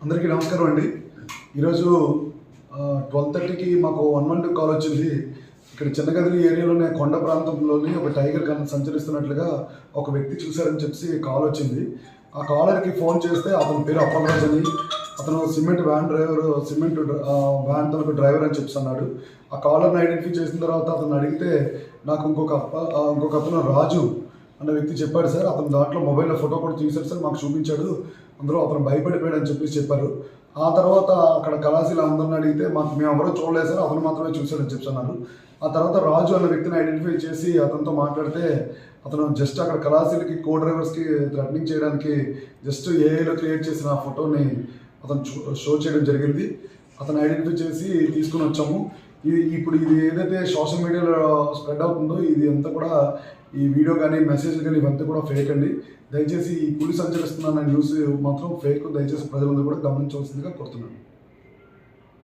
అందరికీ నమస్కారం అండి. ఈరోజు 12:30కి మాకు 112 కాల్ వచ్చింది. ఇక్కడ చిన్నగదిరి ఏరియాలోనే కొండ ప్రాంతంలోని ఒక టైగర్ సంచరిస్తున్నట్లుగా ఒక వ్యక్తి చూశారని చెప్పి కాల్ వచ్చింది. ఆ కాలర్కి ఫోన్ చేస్తే అతని పేరు అప్పలరాజు అని, అతను సిమెంట్ వ్యాన్ తనకు డ్రైవర్ అని చెప్పి అన్నాడు. ఆ కాలర్ని ఐడెంటిఫై చేసిన తర్వాత అతను అడిగితే నాకు ఇంకొక అతను రాజు అన్న వ్యక్తి చెప్పాడు సార్. అతను దాంట్లో మొబైల్లో ఫోటో కూడా తీశాడు సార్, మాకు చూపించాడు. అందులో అతను భయపడిపోయాడు అని చెప్పారు. ఆ తర్వాత అక్కడ కళాశీల అందరిని అడిగితే మేము ఎవరో చూడలేదు సార్, అతను మాత్రమే చూశాడని చెప్తున్నారు. ఆ తర్వాత రాజు అన్న వ్యక్తిని ఐడెంటిఫై చేసి అతనితో మాట్లాడితే అతను జస్ట్ అక్కడ కళాశీలకి డ్రైవర్స్కి థ్రెటనింగ్ చేయడానికి జస్ట్ ఏఐలో క్రియేట్ చేసిన ఆ ఫోటోని అతను షో చేయడం జరిగింది. అతను ఐడెంటిఫై చేసి తీసుకుని వచ్చాము. ఇప్పుడు ఇది ఏదైతే సోషల్ మీడియాలో స్ప్రెడ్ అవుతుందో ఇది అంతా కూడా ఈ వీడియో కానీ మెసేజ్ కానీ ఇవంతా కూడా ఫేక్ అండి. దయచేసి ఈ పులి సంచరిస్తున్న న్యూస్ మాత్రం ఫేక్. దయచేసి ప్రజలందరూ కూడా గమనించవలసిందిగా కోరుతున్నాను.